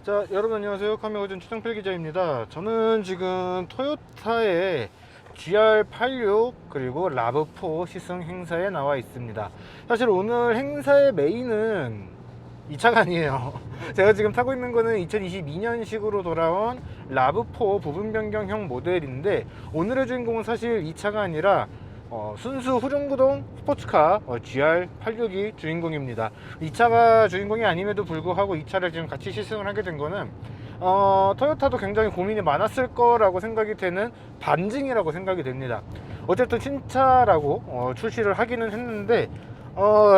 자, 여러분 안녕하세요. 카메오전 최정필 기자입니다. 저는 지금 토요타의 GR86 그리고 라브4 시승 행사에 나와 있습니다. 사실 오늘 행사의 메인은 이 차가 아니에요. 제가 지금 타고 있는 거는 2022년식으로 돌아온 라브4 부분 변경형 모델인데, 오늘의 주인공은 사실 이 차가 아니라 순수 후륜구동 스포츠카 GR86이 주인공입니다. 이 차가 주인공이 아님에도 불구하고 이 차를 지금 같이 시승을 하게 된 거는 토요타도 굉장히 고민이 많았을 거라고 생각이 되는 반증이라고 생각이 됩니다. 어쨌든 신차라고 출시를 하기는 했는데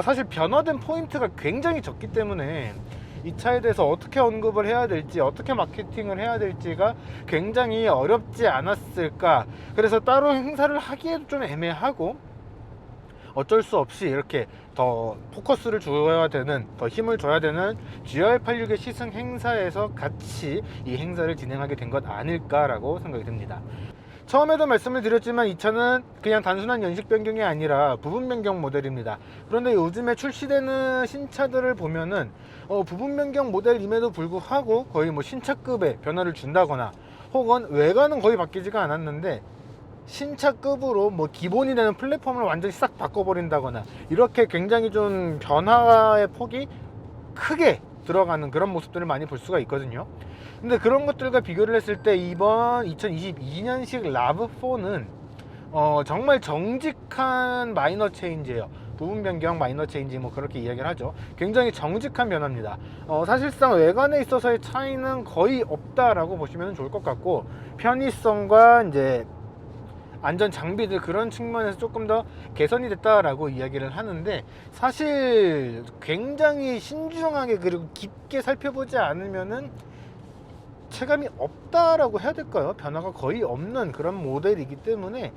사실 변화된 포인트가 굉장히 적기 때문에 이 차에 대해서 어떻게 언급을 해야 될지, 어떻게 마케팅을 해야 될지가 굉장히 어렵지 않았을까. 그래서 따로 행사를 하기에도 좀 애매하고, 어쩔 수 없이 이렇게 더 포커스를 줘야 되는, 더 힘을 줘야 되는 GR86의 시승 행사에서 같이 이 행사를 진행하게 된 것 아닐까라고 생각이 듭니다. 처음에도 말씀을 드렸지만 이 차는 그냥 단순한 연식 변경이 아니라 부분 변경 모델입니다. 그런데 요즘에 출시되는 신차들을 보면은 부분 변경 모델임에도 불구하고 거의 뭐 신차급의 변화를 준다거나, 혹은 외관은 거의 바뀌지가 않았는데 신차급으로 뭐 기본이 되는 플랫폼을 완전히 싹 바꿔버린다거나, 이렇게 굉장히 좀 변화의 폭이 크게 들어가는 그런 모습들을 많이 볼 수가 있거든요. 근데 그런 것들과 비교를 했을 때 이번 2022년식 라브4는 정말 정직한 마이너 체인지예요. 부분 변경 마이너 체인지, 뭐 그렇게 이야기를 하죠. 굉장히 정직한 변화입니다. 사실상 외관에 있어서의 차이는 거의 없다라고 보시면 좋을 것 같고, 편의성과 이제 안전 장비들, 그런 측면에서 조금 더 개선이 됐다라고 이야기를 하는데, 사실 굉장히 신중하게 그리고 깊게 살펴보지 않으면은 체감이 없다라고 해야 될까요? 변화가 거의 없는 그런 모델이기 때문에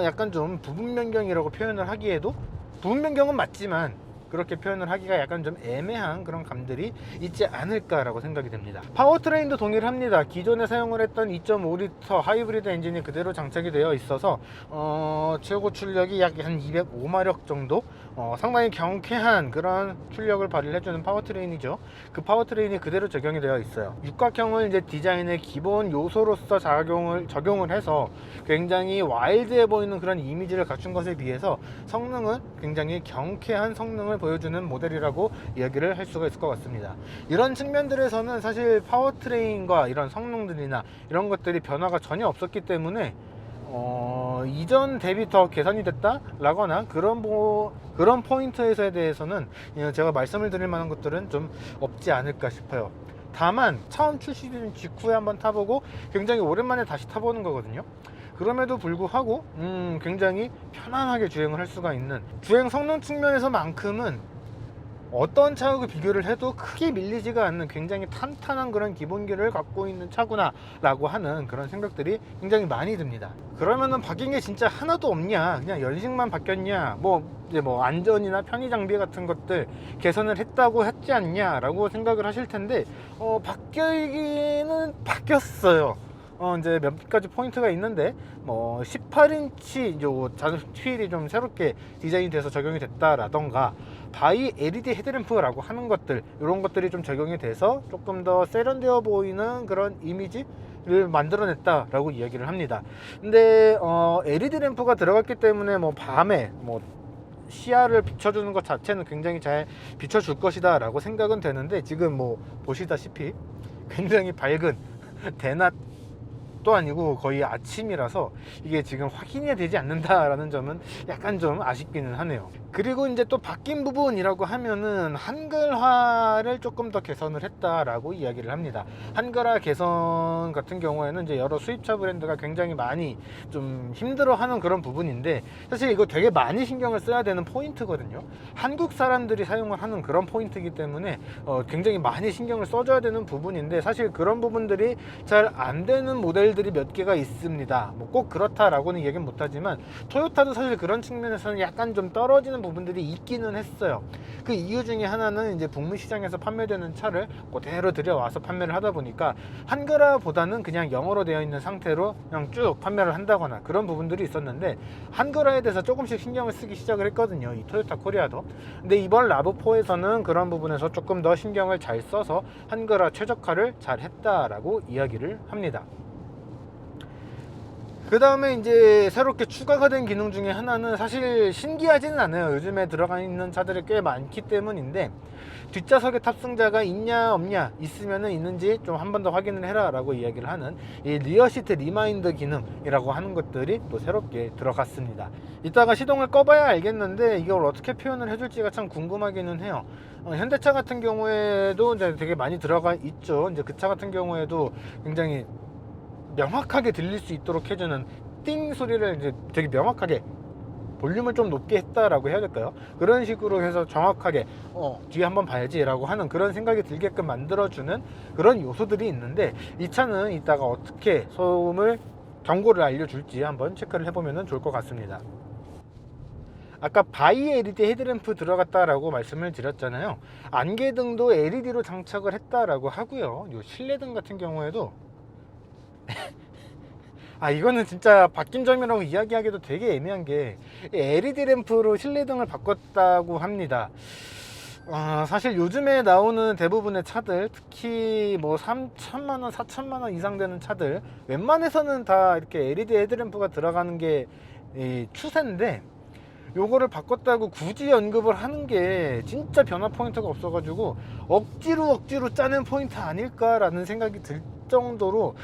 약간 좀 부분 변경이라고 표현을 하기에도, 부분 변경은 맞지만 그렇게 표현을 하기가 약간 좀 애매한 그런 감들이 있지 않을까라고 생각이 됩니다. 파워트레인도 동일합니다. 기존에 사용을 했던 2.5리터 하이브리드 엔진이 그대로 장착이 되어 있어서 최고 출력이 약 한 205마력 정도, 상당히 경쾌한 그런 출력을 발휘를 해주는 파워트레인이죠. 그 파워트레인이 그대로 적용이 되어 있어요. 육각형을 이제 디자인의 기본 요소로서 적용을 해서 굉장히 와일드해 보이는 그런 이미지를 갖춘 것에 비해서 성능은 굉장히 경쾌한 성능을 보여주는 모델이라고 이야기를 할 수가 있을 것 같습니다. 이런 측면들에서는 사실 파워트레인과 이런 성능들이나 이런 것들이 변화가 전혀 없었기 때문에 이전 대비 더 개선이 됐다 라거나 그런 포인트에 대해서는 제가 말씀을 드릴 만한 것들은 좀 없지 않을까 싶어요. 다만 처음 출시된 직후에 한번 타보고 굉장히 오랜만에 다시 타보는 거거든요. 그럼에도 불구하고 굉장히 편안하게 주행을 할 수가 있는, 주행 성능 측면에서만큼은 어떤 차하고 비교를 해도 크게 밀리지가 않는 굉장히 탄탄한 그런 기본기를 갖고 있는 차구나 라고 하는 그런 생각들이 굉장히 많이 듭니다. 그러면은 바뀐 게 진짜 하나도 없냐, 그냥 연식만 바뀌었냐, 이제 안전이나 편의 장비 같은 것들 개선을 했다고 했지 않냐 라고 생각을 하실 텐데, 바뀌기는 바뀌었어요. 이제 몇 가지 포인트가 있는데, 18인치 자동 휠이 좀 새롭게 디자인이 돼서 적용이 됐다라던가, 바이 LED 헤드램프라고 하는 것들, 이런 것들이 좀 적용이 돼서 조금 더 세련되어 보이는 그런 이미지를 만들어냈다라고 이야기를 합니다. 근데 LED 램프가 들어갔기 때문에 밤에 시야를 비춰주는 것 자체는 굉장히 잘 비춰줄 것이다 라고 생각은 되는데, 지금 보시다시피 굉장히 밝은 대낮도 아니고 거의 아침이라서 이게 지금 확인이 되지 않는다라는 점은 약간 좀 아쉽기는 하네요. 그리고 이제 또 바뀐 부분이라고 하면은 한글화를 조금 더 개선을 했다라고 이야기를 합니다. 한글화 개선 같은 경우에는 이제 여러 수입차 브랜드가 굉장히 많이 좀 힘들어하는 그런 부분인데, 사실 이거 되게 많이 신경을 써야 되는 포인트거든요. 한국 사람들이 사용을 하는 그런 포인트이기 때문에 굉장히 많이 신경을 써줘야 되는 부분인데, 사실 그런 부분들이 잘 안 되는 모델 모델들이 몇 개가 있습니다. 뭐 꼭 그렇다라고는 얘기는 못하지만 토요타도 사실 그런 측면에서는 약간 좀 떨어지는 부분들이 있기는 했어요. 그 이유 중에 하나는 이제 북미 시장에서 판매되는 차를 그대로 들여와서 판매를 하다 보니까 한글화보다는 그냥 영어로 되어 있는 상태로 그냥 쭉 판매를 한다거나 그런 부분들이 있었는데, 한글화에 대해서 조금씩 신경을 쓰기 시작을 했거든요, 이 토요타 코리아도. 근데 이번 라브4에서는 그런 부분에서 조금 더 신경을 잘 써서 한글화 최적화를 잘 했다라고 이야기를 합니다. 그 다음에 이제 새롭게 추가가 된 기능 중에 하나는 사실 신기하지는 않아요. 요즘에 들어가 있는 차들이 꽤 많기 때문인데, 뒷좌석에 탑승자가 있냐 없냐, 있으면은 있는지 좀 한 번 더 확인을 해라 라고 이야기를 하는 이 리어시트 리마인드 기능이라고 하는 것들이 또 새롭게 들어갔습니다. 이따가 시동을 꺼봐야 알겠는데 이걸 어떻게 표현을 해줄지가 참 궁금하기는 해요. 현대차 같은 경우에도 이제 되게 많이 들어가 있죠. 이제 그 차 같은 경우에도 굉장히 명확하게 들릴 수 있도록 해주는 띵 소리를 이제 되게 명확하게 볼륨을 좀 높게 했다라고 해야 될까요? 그런 식으로 해서 정확하게 뒤에 한번 봐야지 라고 하는 그런 생각이 들게끔 만들어주는 그런 요소들이 있는데, 이 차는 이따가 어떻게 소음을 경고를 알려줄지 한번 체크를 해보면 좋을 것 같습니다. 아까 바이 LED 헤드램프 들어갔다라고 말씀을 드렸잖아요. 안개등도 LED로 장착을 했다라고 하고요. 요 실내등 같은 경우에도 이거는 진짜 바뀐 점이라고 이야기하기도 되게 애매한 게 LED 램프로 실내등을 바꿨다고 합니다. 사실 요즘에 나오는 대부분의 차들, 특히 뭐 3천만원, 4천만원 이상 되는 차들 웬만해서는 다 이렇게 LED 헤드램프가 들어가는 게 추세인데, 요거를 바꿨다고 굳이 언급을 하는 게 진짜 변화 포인트가 없어가지고 억지로 짜낸 포인트 아닐까라는 생각이 들 정도로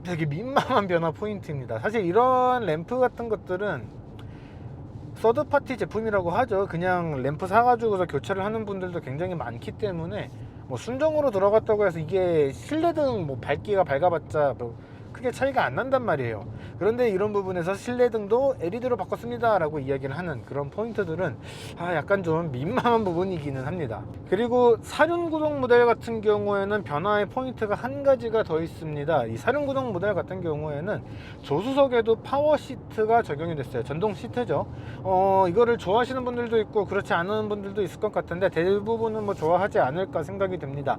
되게 민망한 변화 포인트입니다. 사실 이런 램프 같은 것들은 서드파티 제품이라고 하죠. 그냥 램프 사가지고서 교체를 하는 분들도 굉장히 많기 때문에 뭐 순정으로 들어갔다고 해서 이게 실내등 뭐 밝기가 밝아봤자 뭐 크게 차이가 안 난단 말이에요. 그런데 이런 부분에서 실내등도 LED로 바꿨습니다 라고 이야기를 하는 그런 포인트들은 약간 좀 민망한 부분이기는 합니다. 그리고 사륜구동 모델 같은 경우에는 변화의 포인트가 한 가지가 더 있습니다. 이 사륜구동 모델 같은 경우에는 조수석에도 파워 시트가 적용이 됐어요. 전동 시트죠. 이거를 좋아하시는 분들도 있고 그렇지 않은 분들도 있을 것 같은데, 대부분은 뭐 좋아하지 않을까 생각이 됩니다.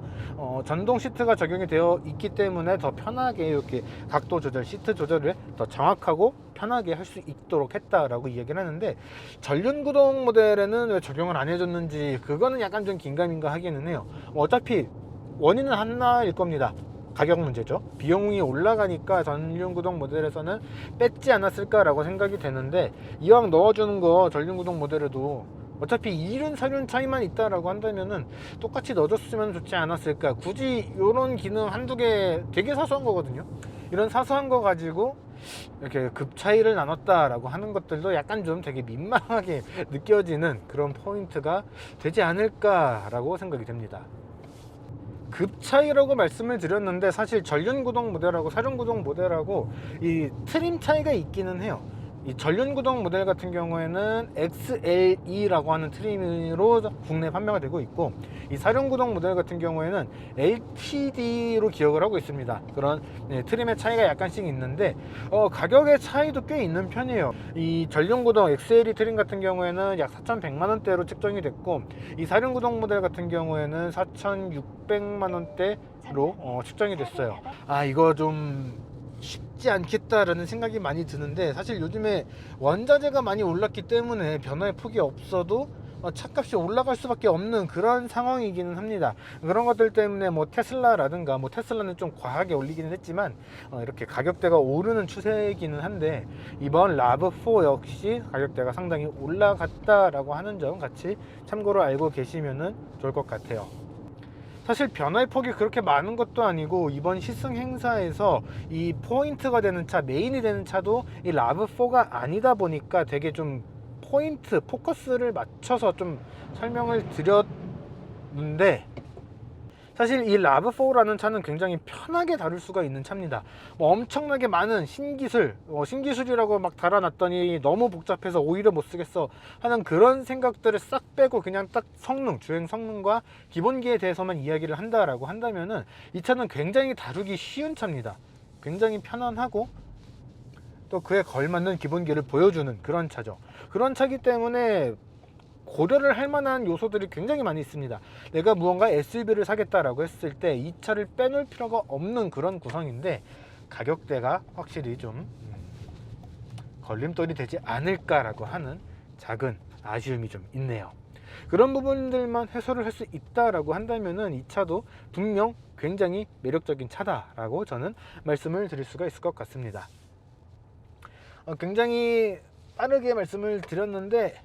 전동 시트가 적용이 되어 있기 때문에 더 편하게 이렇게 각도 조절, 시트 조절을 더 정확하고 편하게 할 수 있도록 했다라고 이야기를 하는데, 전륜구동 모델에는 왜 적용을 안 해줬는지 그거는 약간 좀 긴가민가 하기는 해요. 어차피 원인은 하나일 겁니다. 가격 문제죠. 비용이 올라가니까 전륜구동 모델에서는 뺐지 않았을까라고 생각이 되는데, 이왕 넣어주는 거 전륜구동 모델에도 어차피 2륜 4륜 차이만 있다라고 한다면은 똑같이 넣어줬으면 좋지 않았을까. 굳이 이런 기능 한두 개, 되게 사소한 거거든요. 이런 사소한 거 가지고 이렇게 급 차이를 나눴다라고 하는 것들도 약간 좀 되게 민망하게 느껴지는 그런 포인트가 되지 않을까라고 생각이 됩니다. 급 차이라고 말씀을 드렸는데, 사실 전륜구동 모델하고 사륜구동 모델하고 이 트림 차이가 있기는 해요. 이 전륜구동 모델 같은 경우에는 XLE라고 하는 트림으로 국내에 판매가 되고 있고, 이 사륜구동 모델 같은 경우에는 LTD로 기억을 하고 있습니다. 그런 트림의 차이가 약간씩 있는데 가격의 차이도 꽤 있는 편이에요. 이 전륜구동 XLE 트림 같은 경우에는 약 4,100만원대로 책정이 됐고, 이 사륜구동 모델 같은 경우에는 4,600만원대로 책정이 됐어요. 이거 좀 쉽지 않겠다라는 생각이 많이 드는데, 사실 요즘에 원자재가 많이 올랐기 때문에 변화의 폭이 없어도 차값이 올라갈 수밖에 없는 그런 상황이기는 합니다. 그런 것들 때문에 뭐 테슬라라든가, 뭐 테슬라는 좀 과하게 올리기는 했지만 이렇게 가격대가 오르는 추세이기는 한데, 이번 라브4 역시 가격대가 상당히 올라갔다라고 하는 점 같이 참고로 알고 계시면 좋을 것 같아요. 사실 변화의 폭이 그렇게 많은 것도 아니고, 이번 시승 행사에서 이 포인트가 되는 차, 메인이 되는 차도 이 라브4가 아니다 보니까 되게 좀 포인트, 포커스를 맞춰서 좀 설명을 드렸는데, 사실 이 라브4라는 차는 굉장히 편하게 다룰 수가 있는 차입니다. 엄청나게 많은 신기술이라고 막 달아놨더니 너무 복잡해서 오히려 못 쓰겠어 하는 그런 생각들을 싹 빼고 그냥 딱 성능, 주행 성능과 기본기에 대해서만 이야기를 한다라고 한다면은 이 차는 굉장히 다루기 쉬운 차입니다. 굉장히 편안하고 또 그에 걸맞는 기본기를 보여주는 그런 차죠. 그런 차기 때문에 고려를 할 만한 요소들이 굉장히 많이 있습니다. 내가 무언가 SUV를 사겠다라고 했을 때 이 차를 빼놓을 필요가 없는 그런 구성인데 가격대가 확실히 좀 걸림돌이 되지 않을까라고 하는 작은 아쉬움이 좀 있네요. 그런 부분들만 해소를 할 수 있다라고 한다면은 이 차도 분명 굉장히 매력적인 차다라고 저는 말씀을 드릴 수가 있을 것 같습니다. 굉장히 빠르게 말씀을 드렸는데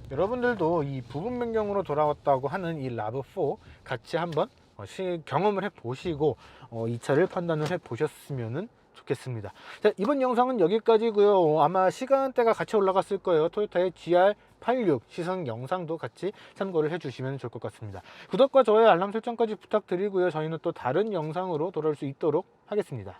여러분들도 이 부분 변경으로 돌아왔다고 하는 이 라브4 같이 한번 경험을 해 보시고 이 차를 판단을 해 보셨으면 좋겠습니다. 자, 이번 영상은 여기까지고요. 아마 시간대가 같이 올라갔을 거예요. 토요타의 GR86 시승 영상도 같이 참고를 해 주시면 좋을 것 같습니다. 구독과 좋아요 알람 설정까지 부탁드리고요. 저희는 또 다른 영상으로 돌아올 수 있도록 하겠습니다.